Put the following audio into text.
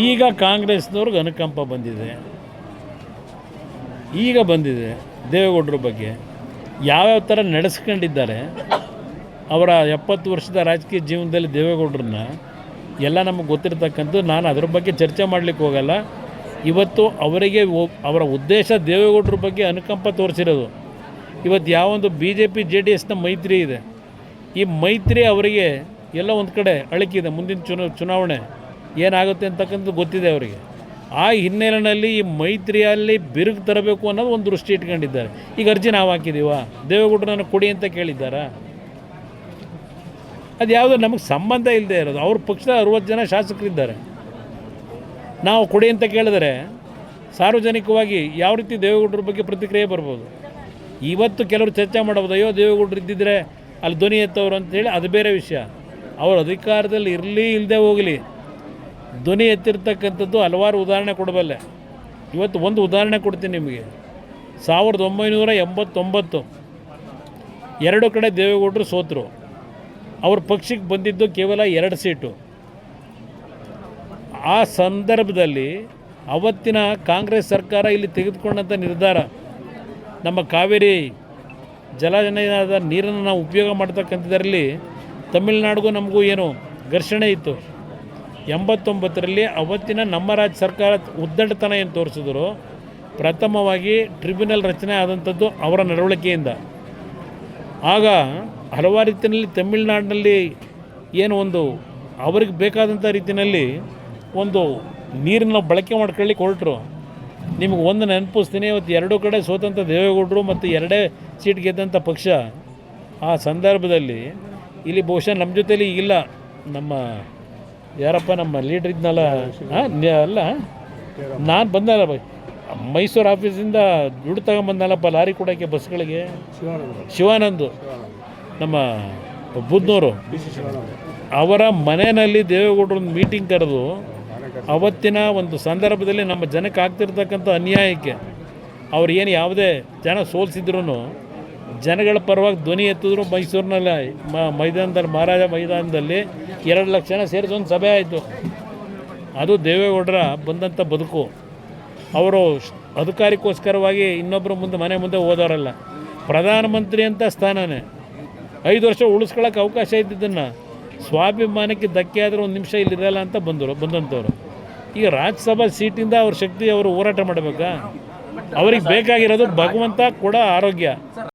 ಈಗ ಕಾಂಗ್ರೆಸ್ನವ್ರಿಗೆ ಅನುಕಂಪ ಬಂದಿದೆ. ದೇವೇಗೌಡರ ಬಗ್ಗೆ ಯಾವ್ಯಾವ ಥರ ನಡೆಸ್ಕೊಂಡಿದ್ದಾರೆ. ಅವರ 70 ವರ್ಷದ ರಾಜಕೀಯ ಜೀವನದಲ್ಲಿ ದೇವೇಗೌಡರನ್ನ ಎಲ್ಲ ನಮಗೆ ಗೊತ್ತಿರ್ತಕ್ಕಂಥದ್ದು. ನಾನು ಅದರ ಬಗ್ಗೆ ಚರ್ಚೆ ಮಾಡಲಿಕ್ಕೆ ಹೋಗಲ್ಲ. ಇವತ್ತು ಅವರಿಗೆ ಅವರ ಉದ್ದೇಶ ದೇವೇಗೌಡರ ಬಗ್ಗೆ ಅನುಕಂಪ ತೋರಿಸಿರೋದು. ಇವತ್ತು ಯಾವೊಂದು BJP JDSನ ಮೈತ್ರಿ ಇದೆ, ಈ ಮೈತ್ರಿ ಅವರಿಗೆ ಎಲ್ಲ ಒಂದು ಕಡೆ ಅಳಕಿದೆ. ಮುಂದಿನ ಚುನಾವಣೆ ಏನಾಗುತ್ತೆ ಅಂತಕ್ಕಂಥದ್ದು ಗೊತ್ತಿದೆ ಅವರಿಗೆ. ಆ ಹಿನ್ನೆಲೆಯಲ್ಲಿ ಈ ಮೈತ್ರಿಯಲ್ಲಿ ಬಿರುಕು ತರಬೇಕು ಅನ್ನೋದು ಒಂದು ದೃಷ್ಟಿ ಇಟ್ಕೊಂಡಿದ್ದಾರೆ. ಈಗ ಅರ್ಜಿ ನಾವು ಹಾಕಿದ್ದೀವ, ದೇವೇಗೌಡರನ್ನು ಕೊಡಿ ಅಂತ ಕೇಳಿದ್ದಾರಾ? ಅದು ಯಾವುದೋ ನಮಗೆ ಸಂಬಂಧ ಇಲ್ಲದೆ ಇರೋದು. ಅವ್ರ ಪಕ್ಷದ 60 ಜನ ಶಾಸಕರಿದ್ದಾರೆ. ನಾವು ಕೊಡಿ ಅಂತ ಕೇಳಿದರೆ ಸಾರ್ವಜನಿಕವಾಗಿ ಯಾವ ರೀತಿ ದೇವೇಗೌಡರ ಬಗ್ಗೆ ಪ್ರತಿಕ್ರಿಯೆ ಬರ್ಬೋದು. ಇವತ್ತು ಕೆಲವರು ಚರ್ಚೆ ಮಾಡ್ಬೋದು, ಅಯ್ಯೋ ದೇವೇಗೌಡರು ಇದ್ದಿದ್ದರೆ ಅಲ್ಲಿ ಧ್ವನಿ ಎತ್ತವರು ಅಂತೇಳಿ, ಅದು ಬೇರೆ ವಿಷಯ. ಅವರು ಅಧಿಕಾರದಲ್ಲಿ ಇರಲಿ ಇಲ್ಲದೆ ಹೋಗಲಿ, ಧ್ವನಿ ಎತ್ತಿರ್ತಕ್ಕಂಥದ್ದು ಹಲವಾರು ಉದಾಹರಣೆ ಕೊಡಬಲ್ಲೆ. ಇವತ್ತು ಒಂದು ಉದಾಹರಣೆ ಕೊಡ್ತೀನಿ ನಿಮಗೆ. 1989 2 ಕಡೆ ದೇವೇಗೌಡರು ಸೋತರು. ಅವ್ರ ಪಕ್ಷಕ್ಕೆ ಬಂದಿದ್ದು ಕೇವಲ 2 ಸೀಟು. ಆ ಸಂದರ್ಭದಲ್ಲಿ ಅವತ್ತಿನ ಕಾಂಗ್ರೆಸ್ ಸರ್ಕಾರ ಇಲ್ಲಿ ತೆಗೆದುಕೊಂಡಂಥ ನಿರ್ಧಾರ, ನಮ್ಮ ಕಾವೇರಿ ಜಲನಯದ ನೀರನ್ನು ನಾವು ಉಪಯೋಗ ಮಾಡ್ತಕ್ಕಂಥದ್ರಲ್ಲಿ ತಮಿಳುನಾಡಿಗೂ ನಮಗೂ ಏನು ಘರ್ಷಣೆ ಇತ್ತು. 89ರಲ್ಲಿ ಅವತ್ತಿನ ನಮ್ಮ ರಾಜ್ಯ ಸರ್ಕಾರ ಉದ್ದಟತನ ಏನು ತೋರಿಸಿದ್ರು. ಪ್ರಥಮವಾಗಿ ಟ್ರಿಬ್ಯುನಲ್ ರಚನೆ ಆದಂಥದ್ದು ಅವರ ನಡವಳಿಕೆಯಿಂದ. ಆಗ ಹಲವಾರು ರೀತಿಯಲ್ಲಿ ತಮಿಳುನಾಡಿನಲ್ಲಿ ಏನು ಒಂದು ಅವ್ರಿಗೆ ಬೇಕಾದಂಥ ರೀತಿಯಲ್ಲಿ ಒಂದು ನೀರನ್ನು ಬಳಕೆ ಮಾಡ್ಕೊಳ್ಳಿಕ್ಕೆ ಹೊರಟರು. ನಿಮಗೆ ಒಂದು ನೆನಪಿಸ್ತೀನಿ, ಇವತ್ತು 2 ಕಡೆ ಸೋತಂಥ ದೇವೇಗೌಡರು ಮತ್ತು 2 ಸೀಟ್ ಗೆದ್ದಂಥ ಪಕ್ಷ. ಆ ಸಂದರ್ಭದಲ್ಲಿ ಇಲ್ಲಿ ಬಹುಶಃ ನಮ್ಮ ಜೊತೆಲಿ ಇಲ್ಲ, ನಮ್ಮ ಯಾರಪ್ಪ ನಮ್ಮ ಲೀಡ್ರ್ ಇದ್ನಲ್ಲ, ಅಲ್ಲ ನಾನು ಬಂದಲ್ಲ ಮೈಸೂರು ಆಫೀಸಿಂದ ದುಡ್ಡು ತಗೊಂಬಂದಲ್ಲಪ್ಪ ಲಾರಿ ಕೊಡೋಕ್ಕೆ ಬಸ್ಗಳಿಗೆ, ಶಿವಾನಂದ್ ನಮ್ಮ ಬುದ್ನೂರು, ಅವರ ಮನೆಯಲ್ಲಿ ದೇವೇಗೌಡರು ಒಂದು ಮೀಟಿಂಗ್ ಕರೆದು ಅವತ್ತಿನ ಒಂದು ಸಂದರ್ಭದಲ್ಲಿ ನಮ್ಮ ಜನಕ್ಕೆ ಆಗ್ತಿರ್ತಕ್ಕಂಥ ಅನ್ಯಾಯಕ್ಕೆ ಅವ್ರು ಏನು ಯಾವುದೇ ಜನ ಸೋಲಿಸಿದ್ರು ಜನಗಳ ಪರವಾಗಿ ಧ್ವನಿ ಎತ್ತಿದ್ರು. ಮೈಸೂರಿನಲ್ಲಿ ಮೈದಾನದಲ್ಲಿ, ಮಹಾರಾಜ ಮೈದಾನದಲ್ಲಿ 2 ಲಕ್ಷ ಜನ ಸೇರಿಸಿ ಒಂದು ಸಭೆ ಆಯಿತು. ಅದು ದೇವೇಗೌಡರ ಬಂದಂಥ ಬದುಕು. ಅವರು ಅಧಿಕಾರಕ್ಕೋಸ್ಕರವಾಗಿ ಇನ್ನೊಬ್ಬರ ಮನೆ ಮುಂದೆ ಹೋದವರಲ್ಲ. ಪ್ರಧಾನಮಂತ್ರಿ ಅಂತ ಸ್ಥಾನನೇ 5 ವರ್ಷ ಉಳಿಸ್ಕೊಳ್ಳೋಕೆ ಅವಕಾಶ ಇದ್ದಿದ್ದನ್ನು ಸ್ವಾಭಿಮಾನಕ್ಕೆ ಧಕ್ಕೆ ಆದರೆ 1 ನಿಮಿಷ ಇಲ್ಲಿರಲ್ಲ ಅಂತ ಬಂದಂಥವ್ರು. ಈಗ ರಾಜ್ಯಸಭಾ ಸೀಟಿಂದ ಅವ್ರ ಶಕ್ತಿ ಅವರು ಹೋರಾಟ ಮಾಡಬೇಕಾ? ಅವ್ರಿಗೆ ಬೇಕಾಗಿರೋದು ಭಗವಂತ ಕೂಡ ಆರೋಗ್ಯ.